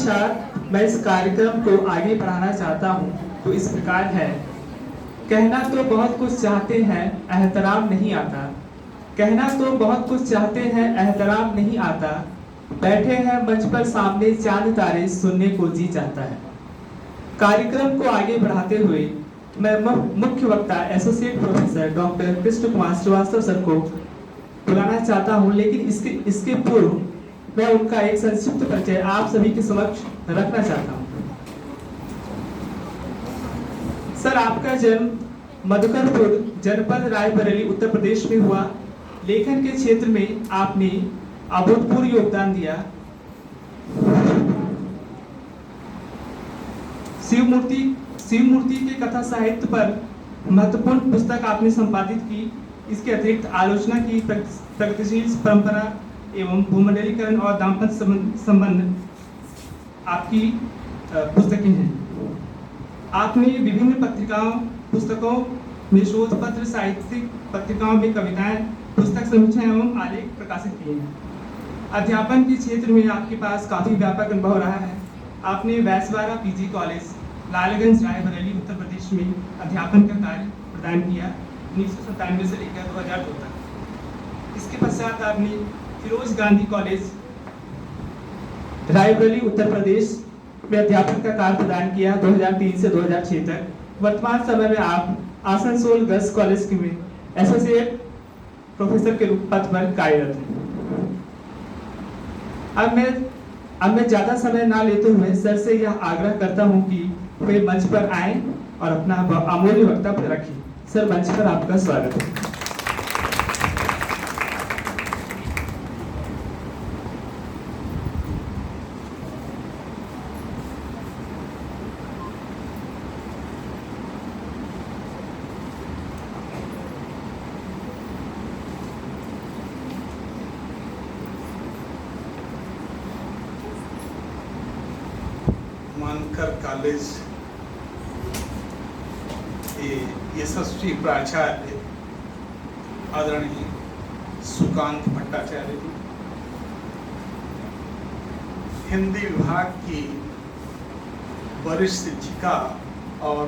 नमस्कार। मैं इस कार्यक्रम को आगे बढ़ाना चाहता हूँ तो इस प्रकार है। कहना तो बहुत कुछ चाहते हैं, एहतराम नहीं आता। कहना तो बहुत कुछ चाहते हैं, एहतराम नहीं आता। बैठे हैं मंच पर सामने चांद तारे, सुनने को जी चाहता है। कार्यक्रम को आगे बढ़ाते हुए मैं मुख्य वक्ता associate professor doctor Krishna Kumar Srivastava sir को बुलाना चाहता हूं, लेकिन इसके पूर्व मैं उनका एक संक्षिप्त परिचय आप सभी के समक्ष रखना चाहता हूं। सर, आपका जन्म मधुकरपुर जनपद रायबरेली उत्तर प्रदेश में हुआ। लेखन के क्षेत्र में आपने अभूतपूर्व योगदान दिया। शिव मूर्ति के कथा साहित्य पर महत्वपूर्ण पुस्तक आपने संपादित की। इसके अतिरिक्त आलोचना की प्रगतिशील परंपरा एवं भूमंडलीकरण और दाम्पत्य संबंध आपकी पुस्तकें हैं। आपने विभिन्न पुस्तकों में शोध पत्र, साहित्यिक पत्रिकाओं में कविताएं, पुस्तक समीक्षा एवं आलेख प्रकाशित किए हैं। अध्यापन के क्षेत्र में आपके पास काफी व्यापक अनुभव रहा है। आपने वैसवारा पीजी कॉलेज लालगंज रायबरेली उत्तर प्रदेश में अध्यापन का कार्य प्रदान किया 1997 से लेकर 2002 तक। इसके पश्चात आपने फिरोज गांधी कॉलेज रायबरेली उत्तर प्रदेश में अध्यापन का कार्य प्रदान किया 2003 से 2006 तक। वर्तमान समय में आप आसनसोल गर्ल्स कॉलेज में एसोसिएट प्रोफेसर के रूप पद पर कार्यरत हैं। अब मैं ज्यादा समय ना लेते हुए सर से यह आग्रह करता हूं कि वे मंच पर आए और अपना अमूल्य वक्तव्य रखें। सर, मंच पर आपका स्वागत है। मानकर कॉलेज के यशस्वी प्राचार्य आदरणीय सुकांत भट्टाचार्य जी, हिंदी विभाग की वरिष्ठ शिक्षिका और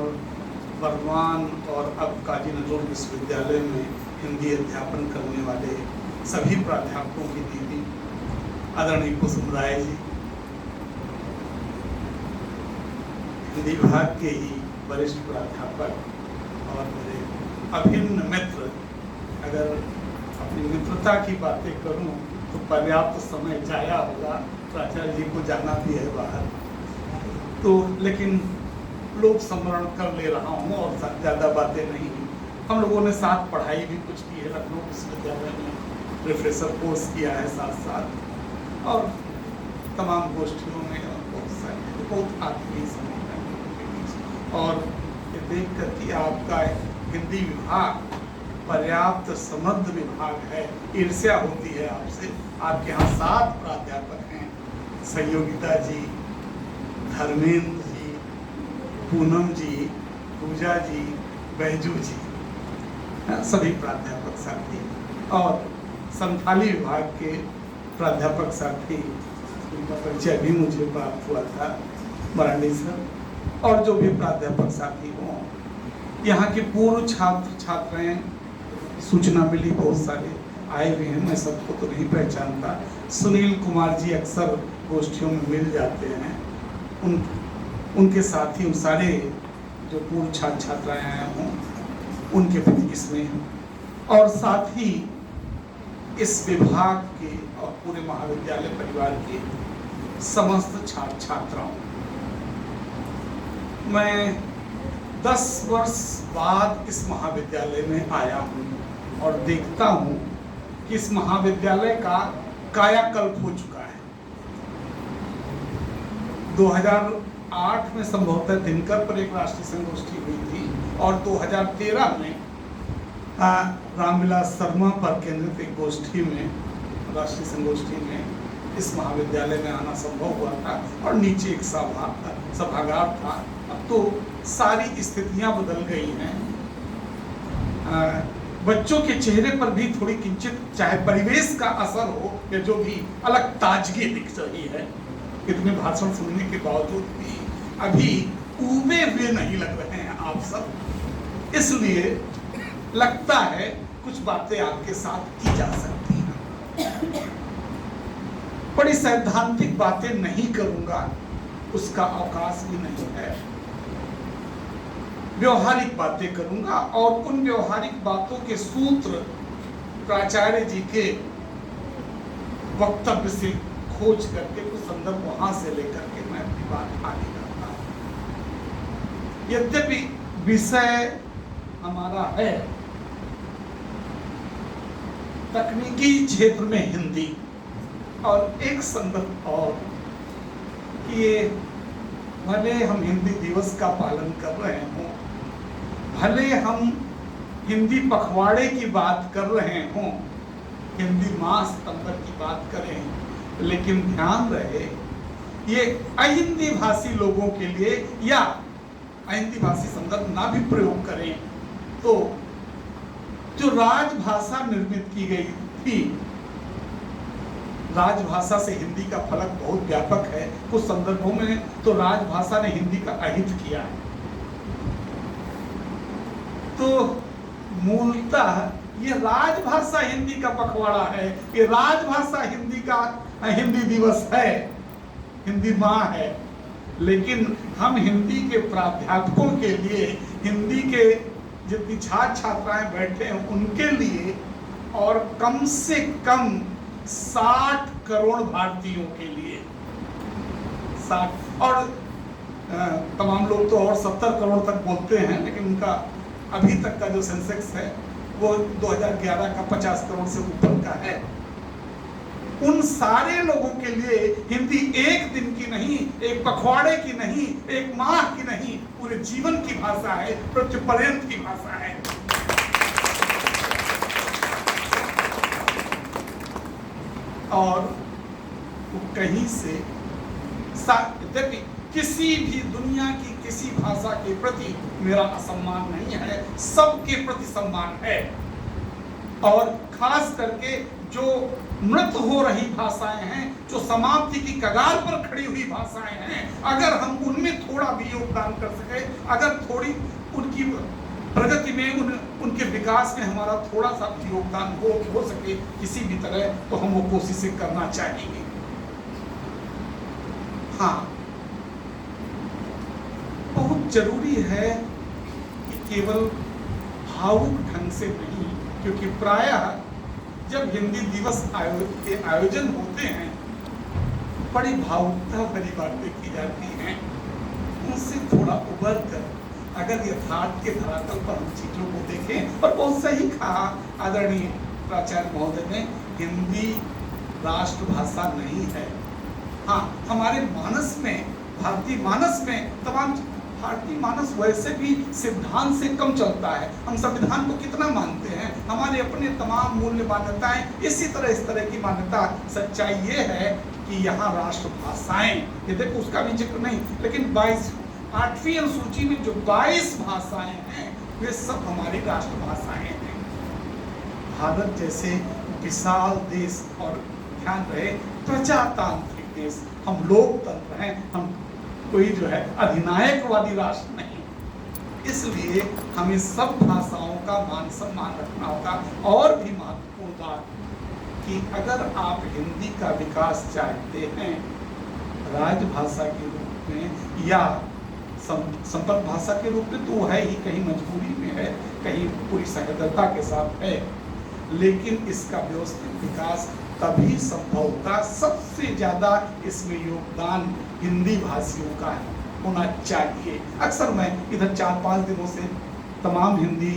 वर्धमान और अब काजी नजरुल विश्वविद्यालय में हिंदी अध्यापन करने वाले सभी प्राध्यापकों की दीदी आदरणीय कुसुम राय जी, हिंदी विभाग के ही वरिष्ठ प्राध्यापक और मेरे अभिन्न मित्र, अगर अपनी मित्रता की बातें करूं तो पर्याप्त समय जाया होगा, प्राचार्य जी को जाना भी है बाहर, तो लेकिन लोक संवरण कर ले रहा हूं और ज़्यादा बातें नहीं। हम लोगों ने साथ पढ़ाई भी कुछ की है, लखनऊ विश्वविद्यालय में प्रोफेसर कोर्स किया है साथ साथ, और तमाम गोष्ठियों में बहुत आखिरी समय और ये देख कर कि आपका हिंदी विभाग पर्याप्त समृद्ध विभाग है, ईर्ष्या होती है आपसे। आपके यहाँ 7 प्राध्यापक हैं, संयोगिता जी, धर्मेंद्र जी, पूनम जी, पूजा जी, बैजू जी, सभी प्राध्यापक साथी, और संथाली विभाग के प्राध्यापक साथी, उनका परिचय भी मुझे प्राप्त हुआ था, मरांडी सर, और जो भी प्राध्यापक साथी हों, यहाँ के पूर्व छात्र छात्राएं, सूचना मिली बहुत सारे आए हुए हैं, मैं सबको तो नहीं पहचानता। सुनील कुमार जी अक्सर गोष्ठियों में मिल जाते हैं, उनके साथी, उन सारे जो पूर्व छात्र छात्राएं आए हों उनके प्रति स्नेह, और साथ ही इस विभाग के और पूरे महाविद्यालय परिवार के समस्त छात्र छात्राओं। मैं 10 वर्ष बाद इस महाविद्यालय में आया हूँ और देखता हूँ कि इस महाविद्यालय का कायाकल्प हो चुका है। 2008 में संभवतः दिनकर पर एक राष्ट्रीय संगोष्ठी हुई थी और 2013 में रामविलास शर्मा पर केंद्रित एक गोष्ठी में, राष्ट्रीय संगोष्ठी में इस महाविद्यालय में आना संभव हुआ था और नीचे एक सभागार था। अब तो सारी स्थितियां बदल गई हैं। बच्चों के चेहरे पर भी थोड़ी किंचित, चाहे परिवेश का असर हो या जो भी, अलग ताजगी दिख रही है। इतने भाषण सुनने के बावजूद भी अभी ऊबे हुए नहीं लग रहे हैं आप सब, इसलिए लगता है कुछ बातें आपके साथ की जा सकती हैं। बड़ी सैद्धांतिक बातें नहीं करूंगा, उसका अवकाश भी नहीं है। व्यवहारिक बातें करूंगा और उन व्यवहारिक बातों के सूत्र प्राचार्य जी के वक्तव्य से खोज करके कुछ संदर्भ वहां से लेकर के मैं अपनी बात आगे करता हूं। यद्यपि विषय हमारा है तकनीकी क्षेत्र में हिंदी, और एक संदर्भ और कि ये भले हम हिंदी दिवस का पालन कर रहे हों, भले हम हिंदी पखवाड़े की बात कर रहे हों, हिंदी माह सितंबर की बात करें, लेकिन ध्यान रहे ये अहिंदी भाषी लोगों के लिए, या अहिंदी भाषी संदर्भ ना भी प्रयोग करें तो जो राजभाषा निर्मित की गई थी, राजभाषा से हिंदी का फलक बहुत व्यापक है। कुछ संदर्भों में तो राजभाषा ने हिंदी का अहित किया है। तो मूलतः ये राजभाषा हिंदी का पखवाड़ा है, ये राजभाषा हिंदी का हिंदी दिवस है, हिंदी माह है। लेकिन हम हिंदी के प्राध्यापकों के लिए, हिंदी के जितनी छात्र छात्राएं बैठे हैं उनके लिए, और कम से कम 60 करोड़ भारतीयों के लिए, 60, और तमाम लोग तो और 70 करोड़ तक बोलते हैं, लेकिन उनका अभी तक का जो सेंसेक्स है वो 2011 का 50 करोड़ से ऊपर का है। उन सारे लोगों के लिए हिंदी एक दिन की नहीं, एक पखवाड़े की नहीं, एक माह की नहीं, पूरे जीवन की भाषा है, मृत्यु पर्यंत की भाषा है। और वो कहीं से किसी भी दुनिया की किसी भाषा के प्रति मेरा असम्मान नहीं है, सबके प्रति सम्मान है। और खास करके जो मृत हो रही भाषाएं हैं, जो समाप्ति की कगार पर खड़ी हुई भाषाएं हैं, अगर हम उनमें थोड़ा भी योगदान कर सके, अगर थोड़ी उनकी प्रगति में, उनके विकास में हमारा थोड़ा सा भी योगदान हो सके किसी भी तरह, तो हम वो कोशिशें करना चाहेंगे। हाँ, बहुत जरूरी है कि केवल भावुक ढंग से नहीं, क्योंकि प्रायः जब हिंदी दिवस के आयोजन होते हैं बड़ी भावुकता भरी बातें की जाती हैं, उनसे थोड़ा उबर कर अगर यथार्थ के धरातल पर हम चीजों को देखें, और बहुत सही कहा आदरणीय प्राचार्य महोदय ने, हिंदी राष्ट्रभाषा नहीं है। हाँ, हमारे मानस में, भारतीय मानस में, तमाम भारतीय मानस वैसे भी सिद्धांत से कम चलता है। हम संविधान को कितना मानते हैं, हमारे अपने तमाम मूल्य मान्यताएं, इसी तरह इस तरह की मान्यता। सच्चाई ये है कि यहाँ राष्ट्रभाषाएं, ये देखो उसका भी जिक्र नहीं, लेकिन 8वीं अनुसूची में जो 22 भाषाएं हैं वे सब हमारी राष्ट्रभाषाएं हैं। भारत जैसे विशाल देश, और ध्यान रहे प्रजातांत्रिक देश, हम लोकतंत्र हैं, हम कोई जो है अधिनायकवादी राष्ट्र नहीं। इसलिए हमें सब भाषाओं का मान सम्मान रखना होगा। और भी महत्वपूर्ण बात कि अगर आप हिंदी का विकास चाहते हैं राजभाषा के रूप में या संपर्क भाषा के रूप में, तो है ही, कहीं मजबूरी में है, कहीं पूरी सहृदयता के साथ है, लेकिन इसका व्यवस्थित विकास तभी संभवतः सबसे ज्यादा इसमें योगदान हिंदी भाषियों का होना चाहिए। अक्सर मैं इधर 4-5 दिनों से तमाम हिंदी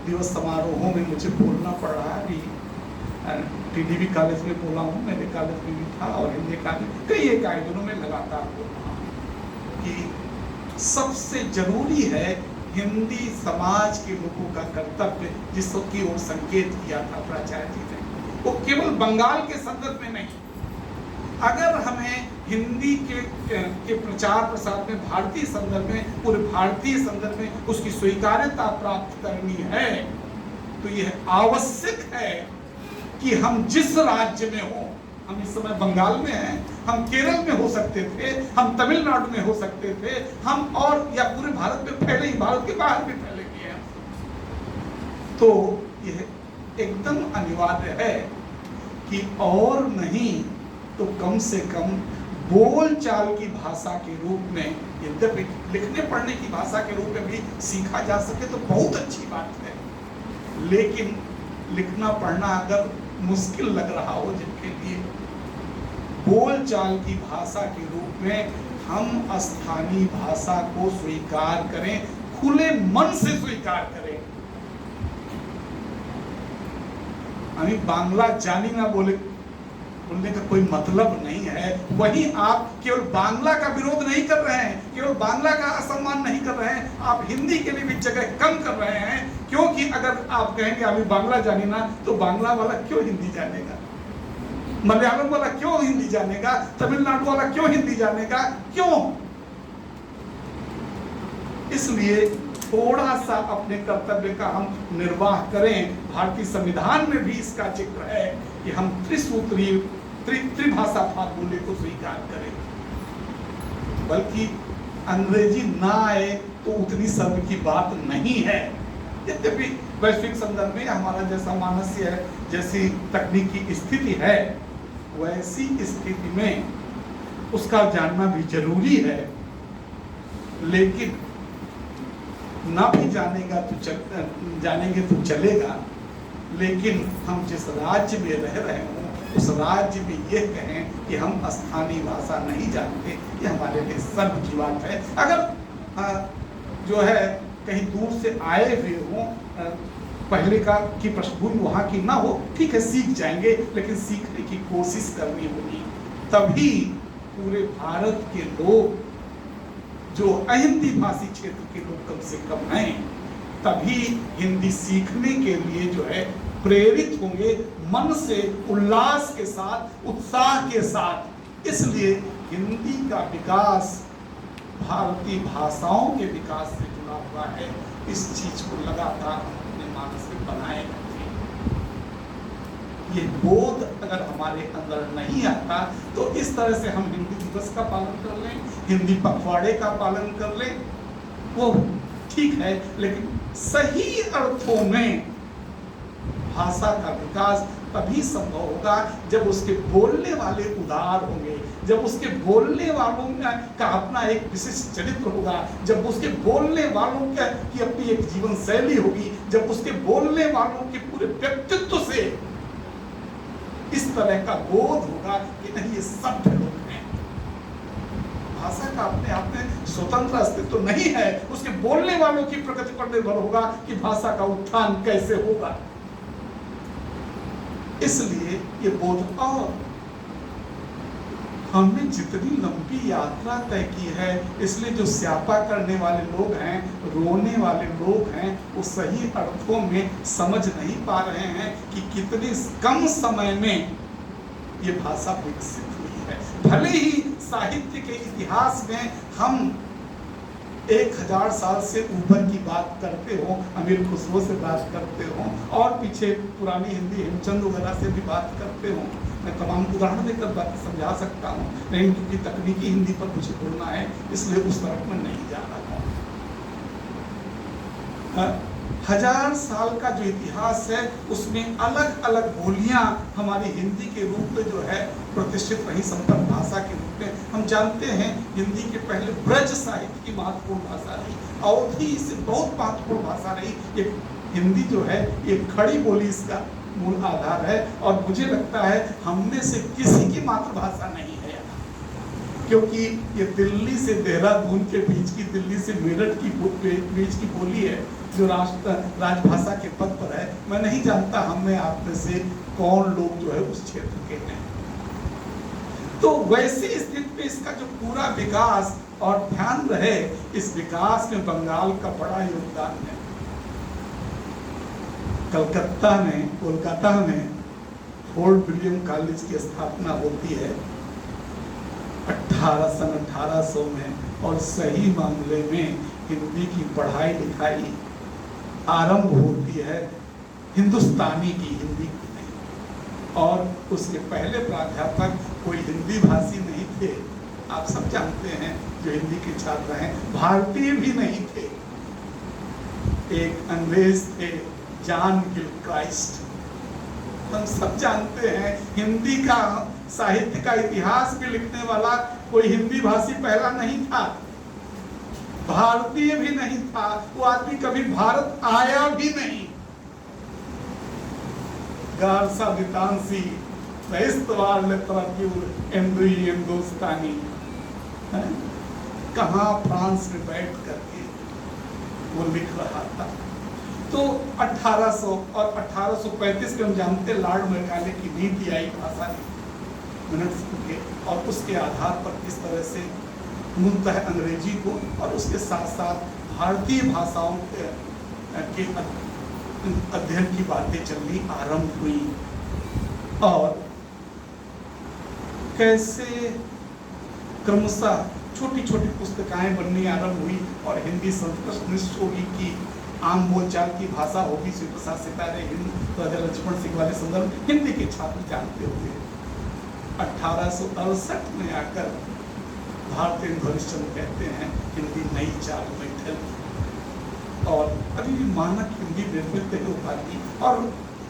दिवस समारोहों में मुझे बोलना पड़ रहा है। टीडीबी कॉलेज में बोला हूँ, मेरे कॉलेज में भी था, और हिंदी कॉलेज कई एक आयोजनों में लगातार बोल रहा हूँ कि सबसे जरूरी है हिंदी समाज के लोगों का कर्तव्य, जिसकी ओर संकेत किया था प्राचार्य जी ने, वो केवल बंगाल के संदर्भ में नहीं। अगर हमें हिंदी के प्रचार प्रसार में, भारतीय संदर्भ में, पूरे भारतीय संदर्भ में उसकी स्वीकार्यता प्राप्त करनी है, तो यह आवश्यक है कि हम जिस राज्य में हो, हम इस समय बंगाल में हैं, हम केरल में हो सकते थे, हम तमिलनाडु में हो सकते थे, हम और या पूरे भारत में फैले ही, भारत के बाहर भी फैले हुए हैं। तो यह एकदम अनिवार्य है कि और नहीं तो कम से कम बोलचाल की भाषा के रूप में, यद्यपि लिखने पढ़ने की भाषा के रूप में भी सीखा जा सके तो बहुत अच्छी बात है, लेकिन लिखना पढ़ना अगर मुश्किल लग रहा हो जिनके लिए, बोलचाल की भाषा के रूप में हम स्थानीय भाषा को स्वीकार करें, खुले मन से स्वीकार करें। हमें बांग्ला जानी ना बोलने का कोई मतलब नहीं है। वहीं आप केवल बांग्ला का विरोध नहीं कर रहे हैं, केवल बांग्ला का असम्मान नहीं कर रहे हैं, आप हिंदी के लिए भी जगह कम कर रहे हैं। क्योंकि अगर आप कहेंगे अभी बांग्ला जानी ना, तो बांग्ला वाला क्यों हिंदी जानेगा, मलयालम वाला क्यों हिंदी जानेगा, तमिलनाडु वाला क्यों हिंदी जानेगा, क्यों? इसलिए थोड़ा सा अपने कर्तव्य का हम निर्वाह करें। भारतीय संविधान में भी इसका जिक्र है कि हम त्रिभाषा फार्मूले को स्वीकार करें, बल्कि अंग्रेजी ना आए तो उतनी शर्म की बात नहीं है। यद्यपि वैश्विक संदर्भ में हमारा जैसा मानस्य है, जैसी तकनीकी स्थिति है, वैसी स्थिति में उसका जानना भी जरूरी है। लेकिन ना भी जानेंगे तो चलेगा, लेकिन हम जिस राज्य में रह रहे हों उस राज्य में यह कहें कि हम स्थानीय भाषा नहीं जानते, ये हमारे लिए शर्म की बात है। अगर जो है कहीं दूर से आए हुए हों, पहले की पृष्ठभूमि वहाँ की ना हो, ठीक है, सीख जाएंगे, लेकिन सीखने की कोशिश करनी होगी। तभी पूरे भारत के लोग, जो अहिंदी भाषी क्षेत्र के लोग कम से कम हैं, तभी हिंदी सीखने के लिए जो है प्रेरित होंगे, मन से, उल्लास के साथ, उत्साह के साथ। इसलिए हिंदी का विकास भारतीय भाषाओं के विकास से जुड़ा हुआ है। इस चीज को लगातार हम अपने मानस में बनाए रखें। ये बोध अगर हमारे अंदर नहीं आता तो इस तरह से हम हिंदी दिवस का पालन कर लें, हिंदी पखवाड़े का पालन कर लें, वो ठीक है, लेकिन सही अर्थों में भाषा का विकास तभी संभव होगा जब उसके बोलने वाले उदार होंगे, जब उसके बोलने वालों का अपना एक विशिष्ट चरित्र होगा, जब उसके बोलने वालों की अपनी एक जीवन शैली होगी, जब उसके बोलने वालों के पूरे व्यक्तित्व से इस तरह का बोध होगा कि नहीं, ये सभ्य लोग हैं। भाषा का अपने आप में स्वतंत्र अस्तित्व तो नहीं है, उसके बोलने वालों की प्रकृति पर निर्भर होगा कि भाषा का उत्थान कैसे होगा। इसलिए ये बोध, और हमने जितनी लंबी यात्रा तय की है, इसलिए जो स्यापा करने वाले लोग हैं, रोने वाले लोग हैं, वो सही अर्थों में समझ नहीं पा रहे हैं कि कितने कम समय में ये भाषा विकसित हुई है। भले ही साहित्य के इतिहास में हम 1000 साल से ऊपर की बात करते हो, अमीर खुसरो से बात करते हो, और पीछे पुरानी हिंदी हेमचंद वगैरह से भी बात करते हो, मैं तमाम उदाहरण देकर बात समझा सकता हूँ, लेकिन क्योंकि तकनीकी हिंदी पर मुझे बोलना है इसलिए उस तरफ में नहीं जा रहा हूँ। 1000 साल का जो इतिहास है उसमें अलग अलग बोलियां हमारी हिंदी के रूप में जो है प्रतिष्ठित रही, संपर्क भाषा के रूप में। हम जानते हैं हिंदी के पहले ब्रज साहित्य की महत्वपूर्ण भाषा रही, अवधि से बहुत महत्वपूर्ण भाषा रही। ये हिंदी जो है ये खड़ी बोली इसका मूल आधार है, और मुझे लगता है हमने से किसी की मातृभाषा नहीं है, क्योंकि ये दिल्ली से देहरादून के बीच की, दिल्ली से मेरठ की बीच की बोली है जो राजभाषा के पद पर है। मैं नहीं जानता हम में आप में से कौन लोग जो है उस क्षेत्र के हैं। तो वैसी स्थिति में इसका जो पूरा विकास, और ध्यान रहे इस विकास में बंगाल का बड़ा योगदान है। कोलकाता में फोर्ट विलियम कॉलेज की स्थापना होती है 1800 में, और सही मामले में हिंदी की पढ़ाई लिखाई आरंभ होती है हिंदुस्तानी की, हिंदी की नहीं। और उसके पहले प्राध्यापक कोई हिंदी भाषी नहीं थे। आप सब जानते हैं जो हिंदी के छात्र हैं, भारतीय भी नहीं थे। एक अंग्रेज थे, जॉन गिलक्राइस्ट। हम सब जानते हैं हिंदी का साहित्य का इतिहास भी लिखने वाला कोई हिंदी भाषी पहला नहीं था, भारतीय भी नहीं था। वो आदमी कभी भारत आया भी नहीं। गारसा बितांसी इस्तवार हिंदुस्तानी, कहाँ फ्रांस में बैठ करके वो लिख रहा था। तो 1800 और 1835 के हम जानते लॉर्ड मैकाले की नीति आई भाषा मिनट्स के, और उसके आधार पर किस तरह से मूलतः अंग्रेजी को और उसके साथ साथ भारतीय भाषाओं के अध्ययन की बातें चलनी आरंभ हुई, और कैसे क्रमशः छोटी छोटी पुस्तकाएं बननी आरंभ हुई, और हिंदी संस्कृत मिश्र होगी की आम बोलचाल की भाषा होगी। श्री प्रसाद सितारे हिंद राजा लक्ष्मण सिंह वाले संदर्भ हिंदी के छात्र जानते होंगे। 1868 में आकर भारतीय हरिश्चंद्र कहते हैं हिंदी नई चाल में ढली, और अभी भी मानक हिंदी निर्मित नहीं हो पाती। और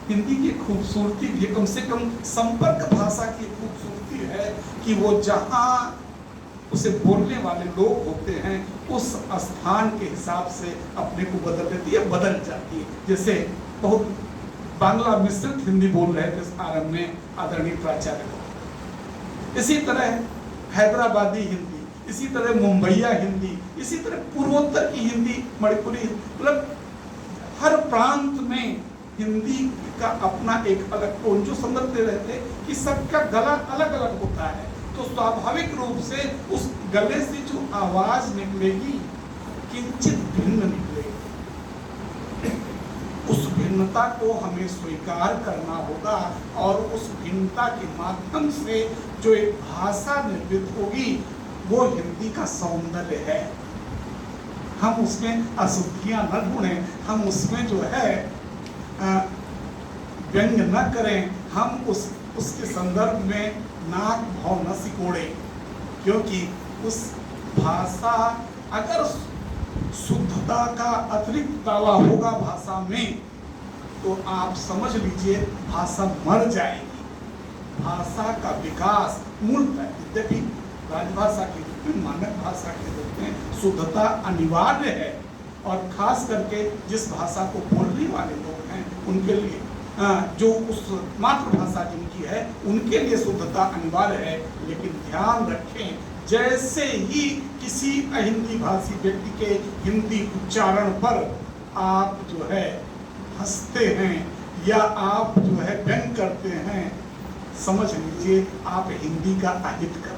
हिंदी की खूबसूरती भी कम से कम संपर्क भाषा की खूबसूरती है कि वो जहाँ उसे बोलने वाले लोग होते हैं उस स्थान के हिसाब से अपने को बदल देती है, बदल जाती है। जैसे बहुत बांग्ला मिश्रित हिंदी बोल रहे थे आरंभ में आदरणीय प्राचार्य, इसी तरह हैदराबादी हिंदी, इसी तरह मुंबईया हिंदी, इसी तरह पूर्वोत्तर की हिंदी, मणिपुरी, मतलब हर प्रांत में हिंदी का अपना एक अलग टोन जो संदर्भ दे रहे थे कि सबका गला अलग अलग होता है, तो स्वाभाविक रूप से उस गले से जो आवाज निकलेगी किंचित भिन्न निकलेगी। उस भिन्नता को हमें स्वीकार करना होगा, और उस भिन्नता के माध्यम से जो एक भाषा निर्मित होगी वो हिंदी का सौंदर्य है। हम उसमें अशुद्धियां न ढूंढें, हम उसमें जो है व्यंग न करें, हम उसके संदर्भ में नाक भाव न सिकोड़े, क्योंकि उस भाषा अगर शुद्धता का अतिरिक्त दावा होगा भाषा में, तो आप समझ लीजिए भाषा मर जाएगी। भाषा का विकास मूलतः यद्यपि राजभाषा के रूप में, मानक भाषा के रूप में शुद्धता अनिवार्य है, और खास करके जिस भाषा को बोलने वाले लोग हैं उनके लिए, जो उस मातृभाषा जिनकी है उनके लिए शुद्धता अनिवार्य है। लेकिन ध्यान रखें, जैसे ही किसी अहिंदी भाषी व्यक्ति के हिंदी उच्चारण पर आप जो है हंसते हैं या आप जो है व्यंग करते हैं, समझ लीजिए आप हिंदी का अहित कर